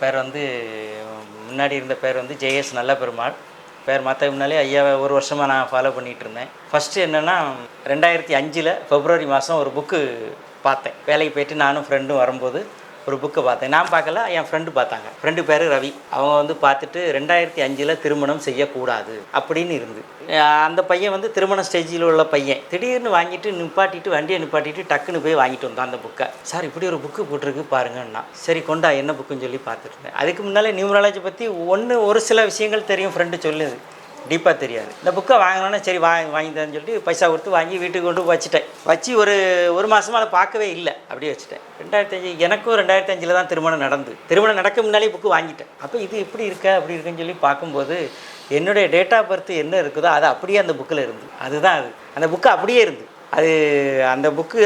பேர் வந்து முன்னாடி இருந்த பேர் வந்து ஜேஎஸ் நல்ல பெருமாள். பேர் மாற்ற முன்னாலே ஐயாவை ஒரு வருஷமாக நான் ஃபாலோ பண்ணிகிட்டு இருந்தேன். ஃபஸ்ட்டு என்னென்னா 2005 பிப்ரவரி மாதம் ஒரு புக்கு பார்த்தேன். வேலைக்கு போய்ட்டு நானும் ஃப்ரெண்டும் வரும்போது ஒரு புக்கை பார்த்தேன். நான் பார்க்கல, என் ஃப்ரெண்டு பார்த்தாங்க. ஃப்ரெண்டு பேர் ரவி. அவங்க வந்து பார்த்துட்டு 2005 திருமணம் செய்யக்கூடாது அப்படின்னு இருந்து, அந்த பையன் வந்து திருமண ஸ்டேஜில் உள்ள பையன் திடீர்னு வாங்கிட்டு நிப்பாட்டிட்டு வண்டியை நிப்பாட்டிட்டு டக்குன்னு போய் வாங்கிட்டு வந்தான் அந்த புக்கை. சார் இப்படி ஒரு புக்கு போட்டிருக்கு பாருங்கன்னா, சரி கொண்டா என்ன புக்குன்னு சொல்லி பார்த்துட்டு இருந்தேன். அதுக்கு முன்னாலே நியூமராலஜி பற்றி ஒரு சில விஷயங்கள் தெரியும், ஃப்ரெண்டு சொல்லுது, டீப்பாக தெரியாது. இந்த புக்கை வாங்கினோன்னா சரி வாங்கித்தேன்னு சொல்லிட்டு பைசா கொடுத்து வாங்கி வீட்டுக்கு கொண்டு வச்சுட்டேன். வச்சு ஒரு மாதமாக அதை பார்க்கவே இல்லை, அப்படியே வச்சுட்டேன். 2005 எனக்கும் 2005 தான் திருமணம் நடக்க முன்னாலே புக்கு வாங்கிட்டேன். அப்போ இது இப்படி இருக்கா அப்படி இருக்குன்னு சொல்லி பார்க்கும்போது என்னுடைய டேட் ஆஃப் பர்த் என்ன இருக்குதோ அது அப்படியே அந்த புக்கில் இருந்து, அதுதான் அது, அந்த புக்கு அப்படியே இருந்து, அது அந்த புக்கு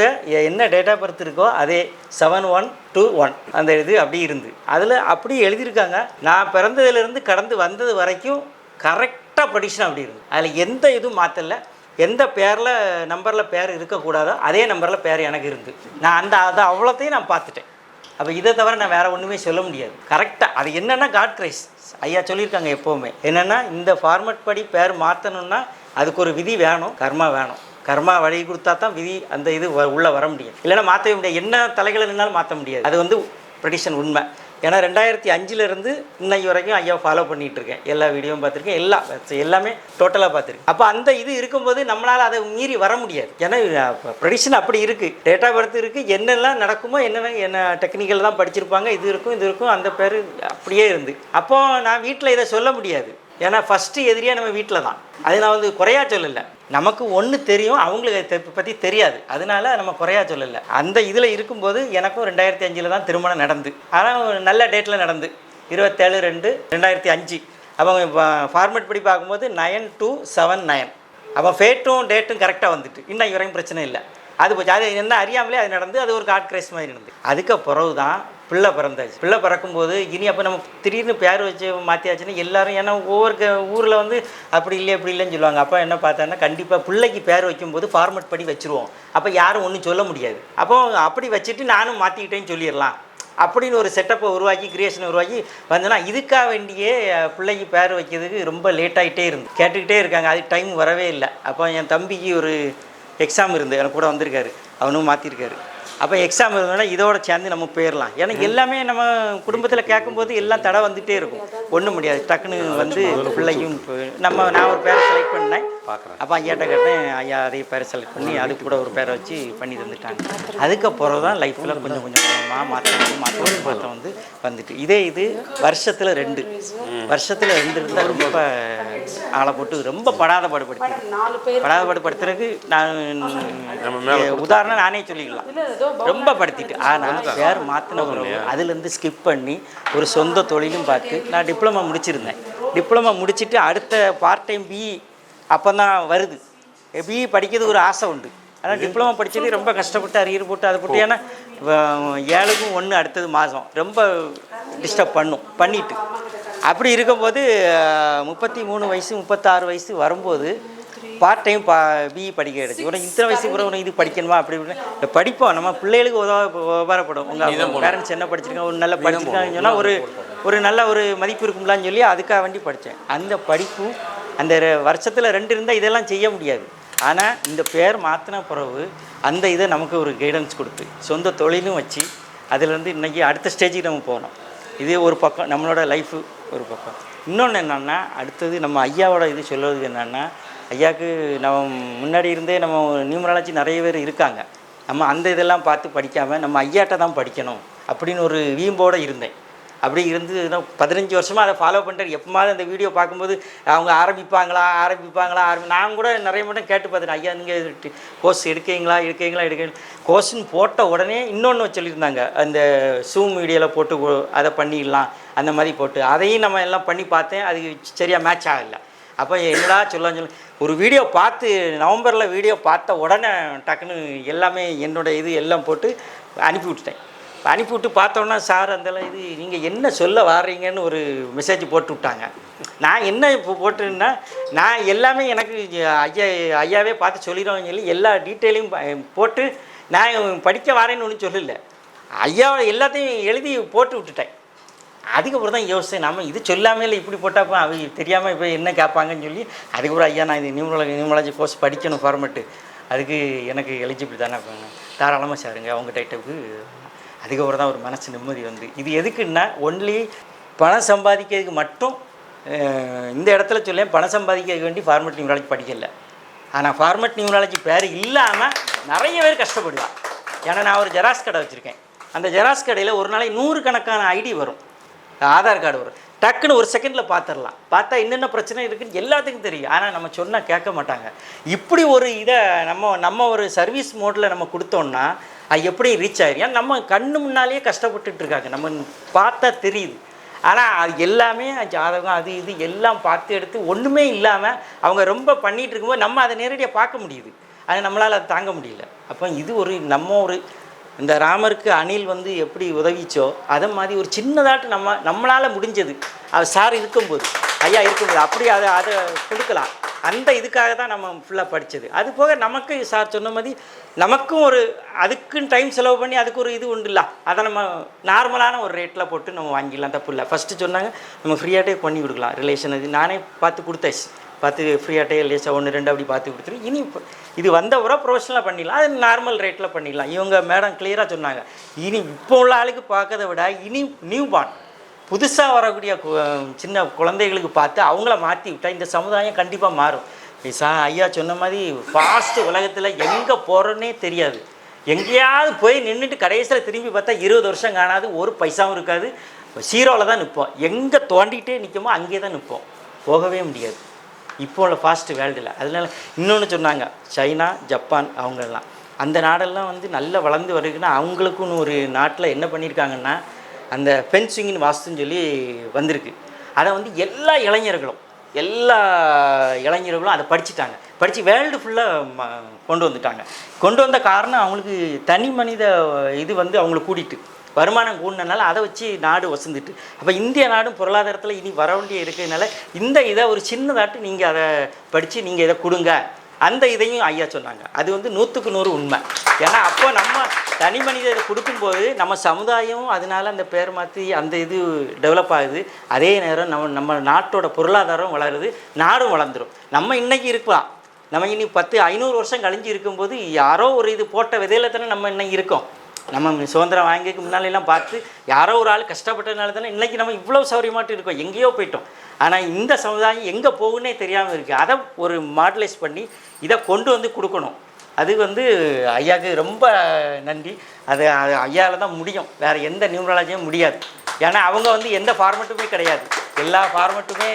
என்ன டேட் ஆஃப் பர்த் இருக்கோ அதே 7121 அந்த இது அப்படி இருந்து அதில் அப்படி எழுதியிருக்காங்க. நான் பிறந்ததுலேருந்து கடந்து வந்தது வரைக்கும் கரெக்டாக ப்ரொடிக்ஷன் அப்படி இருந்து, அதில் எந்த இதுவும் மாற்றலை. எந்த பேரில் நம்பரில் பேர் இருக்கக்கூடாதோ அதே நம்பரில் பேர் எனக்கு இருந்து, நான் அதை அவ்வளோத்தையும் நான் பார்த்துட்டேன். அப்போ இதை தவிர நான் வேறு ஒன்றுமே சொல்ல முடியாது. கரெக்டாக அது என்னென்னா காட் கிரைஸ் ஐயா சொல்லியிருக்காங்க எப்போவுமே, என்னென்னா இந்த ஃபார்மேட் படி பேர் மாற்றணுன்னா அதுக்கு ஒரு விதி வேணும், கர்மா வேணும். கர்மா வழி கொடுத்தா தான் விதி அந்த இது உள்ளே வர முடியும், இல்லைன்னா மாற்றவே முடியாது. என்ன தலைகளை நின்னாலும் மாற்ற முடியாது. அது வந்து ப்ரெடிக்ஷன் உண்மை. ஏன்னா 2005 இன்னைக்கு வரைக்கும் ஐயா ஃபாலோ பண்ணிகிட்டு இருக்கேன். எல்லா வீடியோவும் பார்த்துருக்கேன், எல்லாமே டோட்டலாக பார்த்துருக்கேன். அப்போ அந்த இது இருக்கும்போது நம்மளால் அதை மீறி வர முடியாது. ஏன்னா ப்ரெடிக்ஷன் அப்படி இருக்குது, டேட் ஆஃப் பர்த் இருக்குது, என்னெல்லாம் நடக்குமோ என்ன டெக்னிக்கல் தான் படிச்சிருப்பாங்க, இது இருக்கும் அந்த பேர் அப்படியே இருந்து. அப்போது நான் வீட்டில் இதை சொல்ல முடியாது. ஏன்னா ஃபஸ்ட்டு எதிரியாக நம்ம வீட்டில் தான். அது நான் வந்து குறையா சொல்லலை, நமக்கு ஒன்று தெரியும், அவங்களுக்கு பற்றி தெரியாது, அதனால நம்ம குறையா சொல்லலை. அந்த இதில் இருக்கும்போது எனக்கும் 2005 தான் திருமணம் நடந்து, ஆனால் நல்ல டேட்டில் நடந்து 27/2/2005. அவங்க ஃபார்மேட் படி பார்க்கும்போது 9279. அவன் ஃபேட்டும் டேட்டும் கரெக்டாக வந்துட்டு இன்னைக்கு வரைக்கும் பிரச்சனை இல்லை. அது போச்சு, அது என்ன அறியாமலே அது நடந்து, அது ஒரு காட் கிரைஸ் மாதிரி நடந்து. அதுக்கு பிறகு தான் பிள்ளை பிறந்தாச்சு. பிள்ளை பிறக்கும்போது இனி அப்போ நம்ம திடீர்னு பேர் வச்சு மாற்றியாச்சுன்னா எல்லோரும், ஏன்னா ஒவ்வொரு ஊரில் வந்து அப்படி இல்லை இப்படி இல்லைன்னு சொல்லுவாங்க. அப்போ என்ன பார்த்தாங்கன்னா கண்டிப்பாக பிள்ளைக்கு பேர் வைக்கும்போது ஃபார்மேட் படி வச்சுருவோம், அப்போ யாரும் ஒன்றும் சொல்ல முடியாது. அப்போ அப்படி வச்சுட்டு நானும் மாற்றிக்கிட்டேன்னு சொல்லிடலாம் அப்படின்னு ஒரு செட்டப்பை உருவாக்கி கிரியேஷனை உருவாக்கி வந்தேன்னா, இதுக்காக வேண்டியே பிள்ளைக்கு பேர் வைக்கிறதுக்கு ரொம்ப லேட்டாகிட்டே இருந்து கேட்டுக்கிட்டே இருக்காங்க. அதுக்கு டைம் வரவே இல்லை. அப்போ என் தம்பிக்கு ஒரு எக்ஸாம் இருந்து எனக்கு கூட வந்திருக்காரு, அவனும் மாற்றிருக்காரு. அப்போ எக்ஸாம் இருந்தோன்னா இதோட சேர்ந்து நம்ம போயிடலாம். ஏன்னா எல்லாமே நம்ம குடும்பத்தில் கேட்கும்போது எல்லாம் தடை வந்துகிட்டே இருக்கும், ஒன்றும் முடியாது. டக்குன்னு வந்து பிள்ளைக்கும் நான் ஒரு பேரை செலக்ட் பண்ணேன், அப்போ ஐயாட்ட கேட்டேன், ஐயா அதே பேரை செலக்ட் பண்ணி அது கூட ஒரு பேரை வச்சு பண்ணி தந்துட்டாங்க. அதுக்கப்புறம் தான் லைஃப்பில் கொஞ்சம் கொஞ்சமாக மாற்றம் வந்து வந்துட்டு இது வருஷத்தில் 2 இருந்தால் ரொம்ப ஆளை போட்டு ரொம்ப படாதபாடுபடுத்துறதுக்கு நான் உதாரணம் நானே சொல்லிக்கலாம், ரொம்ப படுத்திட்டு. ஆனால் பேர் மாற்றின பிறகு அதுலேருந்து ஸ்கிப் பண்ணி ஒரு சொந்த தொழிலும் பார்த்து நான் டிப்ளமா முடிச்சிருந்தேன். டிப்ளமா முடிச்சுட்டு அடுத்த பார்ட் டைம் பிஇ அப்போ தான் வருது. பிஇ படிக்கிறது ஒரு ஆசை உண்டு, ஆனால் டிப்ளமா படித்தது ரொம்ப கஷ்டப்பட்டு அரியர் போட்டு அதை போட்டு, ஏன்னா 7க்கும் 1 அடுத்தது மாதம் ரொம்ப டிஸ்டர்ப் பண்ணிட்டு அப்படி இருக்கும்போது 33 வயசு 36 வயசு வரும்போது பார்ட் டைம் பிஇ படிக்க கிடச்சி. உனக்கு இத்தனை வயசுக்கு பிறகு உனக்கு இது படிக்கணுமா அப்படி இப்படின்னு படிப்போம். நம்ம பிள்ளைகளுக்கு உபகாரப்படும். உங்கள் பேரண்ட்ஸ் என்ன படிச்சிருக்காங்க, ஒரு நல்லா படிச்சிருக்காங்கன்னு சொன்னால் ஒரு நல்ல ஒரு மதிப்பு இருக்கும்லான்னு சொல்லி அதுக்காக வேண்டி படித்தேன். அந்த படிப்பு அந்த வருஷத்தில் 2 இருந்தால் இதெல்லாம் செய்ய முடியாது. ஆனால் இந்த பேர் மாற்றின பிறகு அந்த இதை நமக்கு ஒரு கைடன்ஸ் கொடுத்து சொந்த தொழிலும் வச்சு அதிலேருந்து இன்றைக்கி அடுத்த ஸ்டேஜுக்கு நம்ம போனோம். இது ஒரு பக்கம் நம்மளோட லைஃபு ஒரு பக்கம். இன்னொன்று என்னென்னா, அடுத்தது நம்ம ஐயாவோட இது சொல்லுவது என்னென்னா, ஐயாவுக்கு நம்ம முன்னாடி இருந்தே நம்ம நியூமராலஜி நிறைய பேர் இருக்காங்க, நம்ம அந்த இதெல்லாம் பார்த்து படிக்காமல் நம்ம ஐயாட்ட தான் படிக்கணும் அப்படின்னு ஒரு வீம்போடு இருந்தேன். அப்படி இருந்து 15 வருஷமாக அதை ஃபாலோ பண்ணிட்டு எப்போமாவது அந்த வீடியோ பார்க்கும்போது அவங்க ஆரம்பிப்பாங்களா நான் கூட நிறைய மட்டும் கேட்டு பார்த்தேன், ஐயா நீங்கள் கோர்ஸ் எடுக்கீங்களா கோர்ஸ்ன்னு போட்ட உடனே இன்னொன்று சொல்லியிருந்தாங்க, அந்த சூம் வீடியோவில் போட்டு அதை பண்ணிடலாம் அந்த மாதிரி போட்டு அதையும் நம்ம எல்லாம் பண்ணி பார்த்தேன். அது சரியாக மேட்ச் ஆகலை. அப்போ என்னடா சொல்ல ஒரு வீடியோ பார்த்து நவம்பரில் வீடியோ பார்த்த உடனே டக்குன்னு எல்லாமே என்னோடய இது எல்லாம் போட்டு அனுப்பிவிட்டு பார்த்தோன்னா, சார் அந்த இது நீங்கள் என்ன சொல்ல வர்றீங்கன்னு ஒரு மெசேஜ் போட்டு விட்டாங்க. நான் என்ன இப்போ போட்டுன்னா, நான் எல்லாமே எனக்கு ஐயாவே பார்த்து சொல்லிடுவாங்கன்னு சொல்லி எல்லா டீட்டெயிலையும் போட்டு நான் படிக்க வரேன்னு ஒன்றும் சொல்லலை. ஐயா எல்லாத்தையும் எழுதி போட்டு விட்டுட்டேன். அதுக்கப்புறம் தான் யோசித்தேன், நம்ம இது சொல்லாமல் இல்லை இப்படி போட்டாப்போ அவங்க தெரியாமல் இப்போ என்ன கேட்பாங்கன்னு சொல்லி அதுக்கப்புறம் ஐயா நான் இது நியூமராலஜி கோர்ஸ் படிக்கணும் ஃபார்மெட்டு, அதுக்கு எனக்கு எலிஜிபிள் தானே தாராளமாக சாருங்க அவங்க டைட்டுக்கு. அதுக்கப்புறம் தான் ஒரு மனசு நிம்மதி வந்து. இது எதுக்குன்னா ஒன்லி பணம் சம்பாதிக்கிறதுக்கு மட்டும் இந்த இடத்துல சொல்லேன், பணம் சம்பாதிக்கிறதுக்கு வேண்டி ஃபார்மெட் நியூமராலஜி படிக்கலை. ஆனால் ஃபார்மெட் நியூமராலஜி பேர் இல்லாமல் நிறைய பேர் கஷ்டப்படுவான். ஏன்னா நான் ஒரு ஜெராக்ஸ் கடை வச்சுருக்கேன். அந்த ஜெராக்ஸ் கடையில் ஒரு நாளைக்கு 100 கணக்கான ஐடி வரும், ஆதார் கார்டு வரும். டக்குன்னு ஒரு செகண்டில் பார்த்துடலாம். பார்த்தா என்னென்ன பிரச்சனை இருக்குதுன்னு எல்லாத்துக்கும் தெரியும். ஆனால் நம்ம சொன்னால் கேட்க மாட்டாங்க. இப்படி ஒரு இதை நம்ம ஒரு சர்வீஸ் மோடில் நம்ம கொடுத்தோன்னா அது எப்படி ரீச் ஆகிடும். ஏன்னா நம்ம கண்ணு முன்னாலேயே கஷ்டப்பட்டுருக்காங்க, நம்ம பார்த்தா தெரியுது. ஆனால் அது எல்லாமே ஜாதகம் அது இது எல்லாம் பார்த்து எடுத்து ஒன்றுமே இல்லாமல் அவங்க ரொம்ப பண்ணிகிட்டு இருக்கும்போது நம்ம அதை நேரடியாக பார்க்க முடியுது. அது நம்மளால் அதை தாங்க முடியல. அப்போ இது ஒரு இந்த ராமருக்கு அணில் வந்து எப்படி உதவிச்சோ அதை மாதிரி ஒரு சின்னதாட்டு நம்மளால் முடிஞ்சது அது சார் இருக்கும்போது, ஐயா இருக்கும்போது அப்படி அதை கொடுக்கலாம். அந்த இதுக்காக தான் நம்ம ஃபுல்லாக படித்தது. அது போக நமக்கு சார் சொன்ன மாதிரி நமக்கும் அதுக்குன்னு டைம் செலவு பண்ணி அதுக்கு ஒரு இது உண்டு இல்லை, அதை நம்ம நார்மலான ஒரு ரேட்டில் போட்டு நம்ம வாங்கிடலாம், தப்பு இல்லை. ஃபஸ்ட்டு சொன்னாங்க நம்ம ஃப்ரீயாகட்டே பண்ணி கொடுக்கலாம் ரிலேஷன். அது நானே பார்த்து கொடுத்தாச்சு, பார்த்து ஃப்ரீயாகட்டே லேசாக 1 2 அப்படி பார்த்து கொடுத்துரு. இனி இது வந்தவரை ப்ரொஃபஷனலாக பண்ணிடலாம், அது நார்மல் ரேட்டில் பண்ணிடலாம். இவங்க மேடம் கிளியராக சொன்னாங்க, இனி இப்போ உள்ள ஆளுக்கு பார்க்கறத விட இனி நியூ பார்ன் புதுசாக வரக்கூடிய சின்ன குழந்தைகளுக்கு பார்த்து அவங்கள மாற்றி விட்டால் இந்த சமுதாயம் கண்டிப்பாக மாறும். ஐயா சொன்ன மாதிரி ஃபாஸ்ட்டு உலகத்தில் எங்கே போகிறோன்னே தெரியாது. எங்கேயாவது போய் நின்றுட்டு கடைசியில் திரும்பி பார்த்தா 20 வருஷம் காணாது, ஒரு பைசாவும் இருக்காது, ஜீரோவில் தான் நிற்போம். எங்கே தோண்டிகிட்டே நிற்குமோ அங்கே தான் நிற்போம், போகவே முடியாது இப்போ உள்ள ஃபாஸ்ட்டு வேர்ல்டில். அதனால இன்னொன்று சொன்னாங்க, சைனா ஜப்பான் அவங்கெல்லாம் அந்த நாடெல்லாம் வந்து நல்லா வளர்ந்து வருதுன்னா அவங்களுக்குன்னு ஒரு நாட்டில் என்ன பண்ணியிருக்காங்கன்னா அந்த ஃபென்சிங்னு வாஸ்துன்னு சொல்லி வந்திருக்கு. அதை வந்து எல்லா இளைஞர்களும் அதை படிச்சுட்டாங்க, படித்து வேர்ல்டு ஃபுல்லாக கொண்டு வந்துட்டாங்க. கொண்டு வந்த காரணம் அவங்களுக்கு தனி மனித இது வந்து அவங்களுக்கு கூட்டிகிட்டு வருமானம் கூடினால அதை வச்சு நாடு வசந்துட்டு. அப்போ இந்திய நாடும் பொருளாதாரத்தில் இனி வர வேண்டிய இருக்கிறதுனால இந்த இதை ஒரு சின்னதாட்டு நீங்கள் அதை படித்து நீங்கள் இதை கொடுங்க. அந்த இதையும் ஐயா சொன்னாங்க. அது வந்து 100க்கு 100 உண்மை. ஏன்னா அப்போ நம்ம தனி மனித இதை கொடுக்கும்போது நம்ம சமுதாயம் அதனால் அந்த பேர் மாற்றி அந்த இது டெவலப் ஆகுது. அதே நேரம் நம்ம நாட்டோட பொருளாதாரம் வளருது, நாடும் வளர்ந்துடும். நம்ம இன்றைக்கி இருக்கலாம், நம்ம இனி 10 500 வருஷம் கழிஞ்சு இருக்கும்போது யாரோ ஒரு இது போட்ட விதையில தானே நம்ம இன்னைக்கு இருக்கோம். நம்ம சுதந்திரம் வாங்கிக்கு முன்னாலெல்லாம் பார்த்து யாரோ ஒரு ஆள் கஷ்டப்பட்டதுனால தானே இன்றைக்கி நம்ம இவ்வளோ சௌரியமாட்டு இருக்கோம், எங்கேயோ போயிட்டோம். ஆனால் இந்த சமுதாயம் எங்கே போகுன்னே தெரியாமல் இருக்குது. அதை ஒரு மாடலைஸ் பண்ணி இதை கொண்டு வந்து கொடுக்கணும். அது வந்து ஐயாவுக்கு ரொம்ப நன்றி. அது ஐயாவில் தான் முடியும், வேறு எந்த நியூமராலஜியும் முடியாது. ஏன்னா அவங்க வந்து எந்த ஃபார்மெட்டுமே கிடையாது, எல்லா ஃபார்மெட்டுமே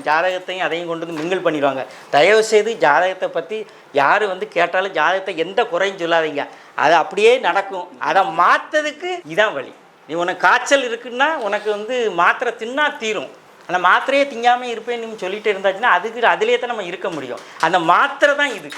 ஜாதகத்தையும் அதையும் கொண்டு வந்து மிங்கிள் பண்ணிடுவாங்க. தயவுசெய்து ஜாதகத்தை பற்றி யார் வந்து கேட்டாலும் ஜாதகத்தை எந்த குறையும் சொல்லாதீங்க, அது அப்படியே நடக்கும். அதை மாற்றதுக்கு இதான் வழி. நீ உனக்கு காய்ச்சல் இருக்குன்னா உனக்கு வந்து மாத்திரை தின்னா தீரும். அந்த மாத்திரையே திங்காமல் இருப்பேன்னு நீங்கள் சொல்லிகிட்டே இருந்தாச்சுன்னா அதிலே தான் நம்ம இருக்க முடியும். அந்த மாத்திரை தான் இது,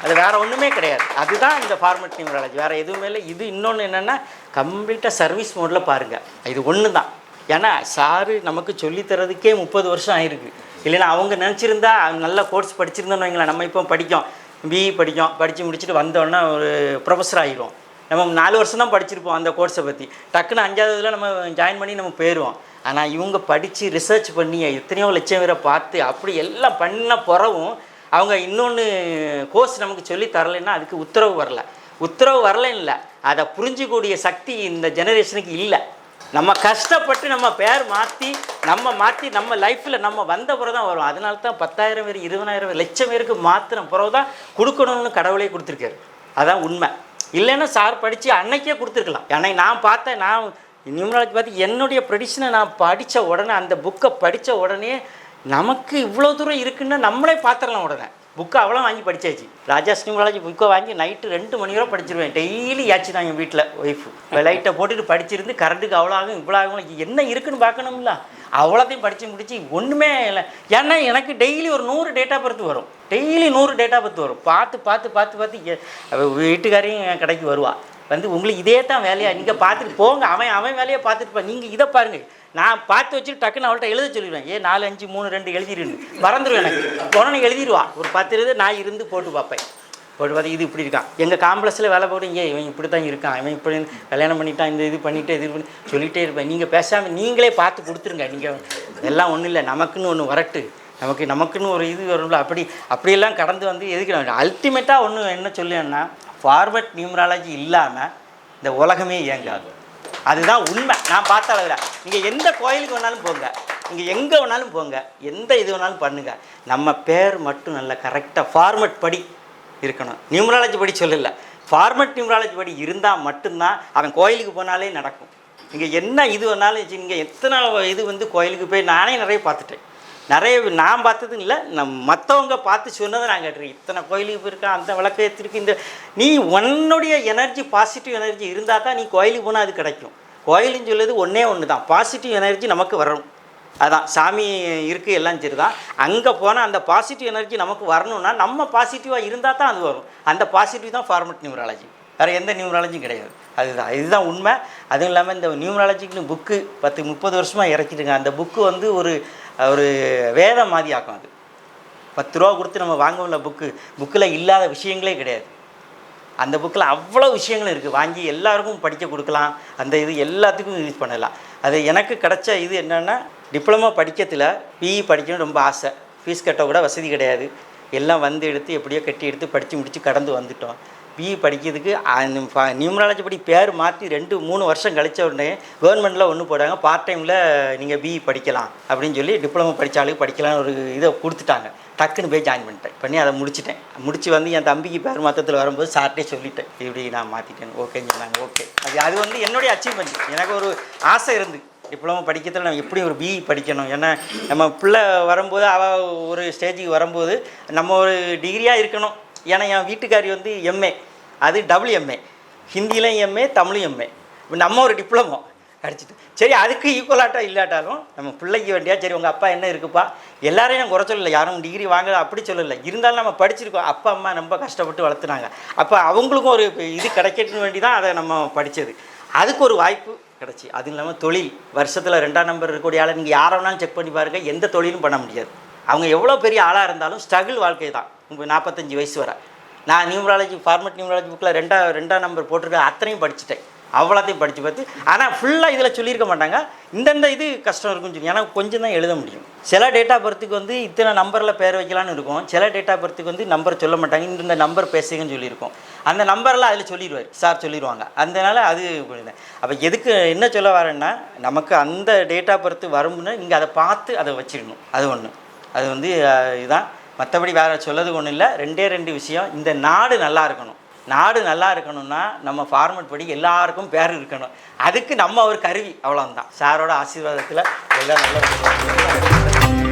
அது வேறு ஒன்றுமே கிடையாது. அதுதான் இந்த ஃபார்மெட் நியூமராலஜி, வேறு எதுவுமே இல்லை. இது இன்னொன்று என்னென்னா கம்ப்ளீட்டாக சர்வீஸ் மோடில் பாருங்கள், இது ஒன்று தான். ஏன்னா சாரு நமக்கு சொல்லித்தரதுக்கே 30 வருஷம் ஆயிருக்கு. இல்லைன்னா அவங்க நினச்சிருந்தா நல்ல கோர்ஸ் படிச்சிருந்தோன்னு வைங்களேன், நம்ம இப்போ படிக்கும் பிஇ படித்து முடிச்சுட்டு வந்தோன்னா ஒரு ப்ரொஃபஸர் ஆகிடுவோம். நம்ம 4 வருஷம் தான் படிச்சிருப்போம் அந்த கோர்ஸை பற்றி, டக்குன்னு 5ஆவதுல நம்ம ஜாயின் பண்ணி நம்ம போயிடுவோம். ஆனால் இவங்க படித்து ரிசர்ச் பண்ணி எத்தனையோ லட்சம் பேரை பார்த்து அப்படி எல்லாம் பண்ண பிறவும் அவங்க இன்னொன்று கோர்ஸ் நமக்கு சொல்லி தரலைன்னா அதுக்கு உத்தரவு வரல இல்லை, அதை புரிஞ்சிக்கூடிய சக்தி இந்த ஜெனரேஷனுக்கு இல்லை. நம்ம கஷ்டப்பட்டு நம்ம பேர் மாற்றி நம்ம லைஃப்பில் நம்ம வந்த பிறகு தான் வரும். அதனால தான் 10,000 பேர் 20,000 பேர் லட்சம் பேருக்கு மாத்திரம் பிறகு தான் கொடுக்கணும்னு கடவுளே கொடுத்துருக்காரு. அதான் உண்மை. இல்லைன்னா சார் படித்து அன்னைக்கே கொடுத்துருக்கலாம். அன்னைக்கு நான் நியூமராலஜி பார்த்து என்னுடைய ப்ரெடிஷனை நான் படித்த உடனே, அந்த புக்கை படித்த உடனே நமக்கு இவ்வளோ தூரம் இருக்குன்னு நம்மளே பார்த்துடலாம். உடனே புக்கை அவ்வளோ வாங்கி படித்தாச்சு. ராஜாஸ் நியூமராலஜி புக்கை வாங்கி நைட்டு 2 மணி வரை படிச்சிருவேன். டெய்லி ஆச்சு தான் எங்கள் வீட்டில் ஒய்ஃபு லைட்டை போட்டுட்டு படிச்சிருந்து கரண்ட்டுக்கு அவ்வளோ ஆகும் இவ்வளோ ஆகும் என்ன இருக்குன்னு பார்க்கணும்ல, அவ்வளோத்தையும் படித்து முடிச்சு ஒன்றுமே இல்லை. ஏன்னா எனக்கு டெய்லி ஒரு 100 டேட் ஆஃப் பர்த் வரும், டெய்லி 100 டேட் ஆஃப் பர்த் வரும். பார்த்து வீட்டுக்காரையும் என் கடைக்கு வருவா வந்து, உங்களுக்கு இதே தான் வேலையாக, நீங்கள் பார்த்துட்டு போங்க, அவன் வேலையை பார்த்துட்டு நீங்கள் இதை பாருங்கள். நான் பார்த்து வச்சுட்டு டக்குன்னு அவள்கிட்ட எழுத சொல்லிடுவேன். 4 5 3 2 எழுதிடுன்னு மறந்துடுவேன். எனக்கு உடனே எழுதிடுவா. ஒரு 10 எழுது நான் இருந்து போட்டு பார்ப்பேன். போட்டு பார்த்து இது இப்படி இருக்கான். எங்கள் காம்ப்ளெக்ஸில் வேலை போட்டு இங்கே இவன் இப்படி தான் இருக்கான், இவன் இப்படி கல்யாணம் பண்ணிட்டான், இந்த இது பண்ணிவிட்டு இது பண்ணி சொல்லிகிட்டே இருப்பேன். நீங்கள் பேசாமல் நீங்களே பார்த்து கொடுத்துருங்க. நீங்கள் எல்லாம் ஒன்றும் இல்லை, நமக்குன்னு ஒன்று வரட்டு, நமக்குன்னு ஒரு இது வரும்ல, அப்படியெல்லாம் கடந்து வந்து எதுக்கு அல்டிமேட்டாக ஒன்று என்ன சொல்லுன்னா, ஃபார்வர்ட் நியூமராலஜி இல்லாமல் இந்த உலகமே இயங்காது. அதுதான் உண்மை. நான் பார்த்த அளவில் நீங்கள் எந்த கோயிலுக்கு வேணாலும் போங்க, நீங்கள் எங்கே வேணாலும் போங்க, எந்த இது வேணாலும் பண்ணுங்கள், நம்ம பேர் மட்டும் நல்ல கரெக்டாக ஃபார்மட் படி இருக்கணும். நியூமராலஜி படி சொல்லலை, ஃபார்மட் நியூமராலஜி படி இருந்தால் மட்டும்தான் அவன் கோயிலுக்கு போனாலே நடக்கும். நீங்கள் என்ன இது வேணாலும் நீங்கள் எத்தனை இது வந்து கோயிலுக்கு போய் நானே நிறைய பார்த்துட்டேன். நான் பார்த்தது இல்லை, மற்றவங்க பார்த்து சொன்னதை நான் கேட்டிருக்கேன். இத்தனை கோயிலுக்கு போயிருக்கேன், அந்த விளக்கு ஏற்றிருக்கு. இந்த நீ உன்னுடைய எனர்ஜி பாசிட்டிவ் எனர்ஜி இருந்தால் தான் நீ கோயிலுக்கு போனால் அது கிடைக்கும். கோயிலுன்னு சொல்லுறது ஒன்று தான், பாசிட்டிவ் எனர்ஜி நமக்கு வரணும். அதான் சாமி இருக்குது எல்லாம் சரி தான். அங்கே போனால் அந்த பாசிட்டிவ் எனர்ஜி நமக்கு வரணும்னா நம்ம பாசிட்டிவாக இருந்தால் தான் அது வரும். அந்த பாசிட்டிவ் தான் ஃபார்மட் நியூமராலஜி, வேறு எந்த நியூமராலஜியும் கிடையாது. இதுதான் உண்மை. அதுவும் இல்லாமல் இந்த நியூமராலஜிக்குன்னு புக்கு 10-30 வருஷமாக இறக்கிட்டுங்க. அந்த புக்கு வந்து ஒரு வேதம் மாதிரி ஆக்கும். அது 10 ரூபா கொடுத்து நம்ம வாங்கவுள்ள புக்கில் இல்லாத விஷயங்களே கிடையாது. அந்த புக்கில் அவ்வளோ விஷயங்களும் இருக்குது, வாங்கி எல்லாருக்கும் படிக்க கொடுக்கலாம். அந்த இது எல்லாத்துக்கும் யூஸ் பண்ணலாம். அது எனக்கு கிடச்ச இது என்னென்னா, டிப்ளமோ படிக்கிறதுல பிஇ படிக்கணும் ரொம்ப ஆசை. ஃபீஸ் கட்ட கூட வசதி கிடையாது. எல்லாம் வந்து எடுத்து எப்படியோ கட்டி எடுத்து படித்து முடித்து கடந்து வந்துட்டோம். பிஇ படிக்கிறதுக்கு நியூமராலஜி படி பேர் மாற்றி 2-3 வருஷம் கழிச்ச உடனே கவர்மெண்ட்டில் ஒன்று போட்டாங்க, பார்ட் டைமில் நீங்கள் பிஇ படிக்கலாம் அப்படின்னு சொல்லி டிப்ளமோ படித்தாலும் படிக்கலாம்னு ஒரு இதை கொடுத்துட்டாங்க. டக்குன்னு போய் ஜாயின் பண்ணிட்டேன். அதை முடித்து வந்து என் தம்பிக்கு பேர் மாற்றத்தில் வரும்போது சார்ட்டே சொல்லிட்டேன், இப்படி நான் மாற்றிட்டேன். ஓகேன்னு சொன்னாங்க. ஓகே, அது வந்து என்னுடைய அச்சீவ்மெண்ட். எனக்கு ஒரு ஆசை இருந்து டிப்ளமோ படிக்கிறதுல நம்ம எப்படி ஒரு பிஇ படிக்கணும். ஏன்னா நம்ம பிள்ளை வரும்போது அவள் ஒரு ஸ்டேஜுக்கு வரும்போது நம்ம ஒரு டிகிரியாக இருக்கணும். ஏன்னா என் வீட்டுக்காரி வந்து எம்ஏ, அது WMA, ஹிந்திலையும் எம்ஏ, தமிழும் எம்ஏ. இப்போ நம்ம ஒரு டிப்ளமோ அடிச்சுட்டு சரி, அதுக்கு ஈக்குவலாட்டாக இல்லாட்டாலும் நம்ம பிள்ளைக்கு வேண்டியா சரி உங்கள் அப்பா என்ன இருக்குப்பா, எல்லாரையும் நான் குறை சொல்லலை, யாரும் டிகிரி வாங்கலை அப்படி சொல்லலை. இருந்தாலும் நம்ம படிச்சிருக்கோம், அப்பா அம்மா ரொம்ப கஷ்டப்பட்டு வளர்த்துனாங்க. அப்போ அவங்களுக்கும் ஒரு இது கிடைக்கட்டுன்னு வேண்டி தான் அதை நம்ம படித்தது. அதுக்கு ஒரு வாய்ப்பு கிடச்சி. அதுவும் இல்லாமல் தொழில் வருஷத்தில் 2ஆம் நம்பர் இருக்கக்கூடிய ஆளை நீங்கள் யாரை வேணாலும் செக் பண்ணி பாருங்கள், எந்த தொழிலும் பண்ண முடியாது. அவங்க எவ்வளோ பெரிய ஆளாக இருந்தாலும் ஸ்ட்ரகிள் வாழ்க்கை தான். 45 வயசு வரை நான் நியூமராலஜி ஃபார்மட் நியூமராலஜி புக்கில் 2ஆம் நம்பர் போட்டிருக்கேன், அத்தனையும் படிச்சுட்டேன். அவ்வளோத்தையும் படித்து பார்த்து. ஆனால் ஃபுல்லாக இதில் சொல்லியிருக்க மாட்டாங்க, இந்தந்த இது கஷ்டம் இருக்குன்னு சொல்லி. ஏன்னா கொஞ்சம் தான் எழுத முடியும். சில டேட் ஆஃப் பர்த்துக்கு வந்து இத்தனை நம்பரில் பேர் வைக்கலான்னு இருக்கும், சில டேட் ஆஃப் பர்த்துக்கு வந்து நம்பர் சொல்ல மாட்டாங்க, இந்த நம்பர் பேசுங்கன்னு சொல்லியிருக்கோம். அந்த நம்பரெல்லாம் அதில் சொல்லிடுவார் சார், சொல்லிடுவாங்க. அதனால அது அப்போ எதுக்கு என்ன சொல்ல வரேன்னா, நமக்கு அந்த டேட் ஆஃப் பர்த் வரும்னு நீங்கள் அதை பார்த்து அதை வச்சிடணும். அது ஒன்று. அது வந்து இதுதான். மற்றபடி வேறு சொல்லது ஒன்றும் இல்லை. 2 விஷயம். இந்த நாடு நல்லா இருக்கணும். நாடு நல்லா இருக்கணும்னா நம்ம ஃபார்மட் படி எல்லாருக்கும் பேர் இருக்கணும். அதுக்கு நம்ம ஒரு கருவி, அவ்வளோதான். சாரோட ஆசீர்வாதத்தில் எல்லாம் நல்லா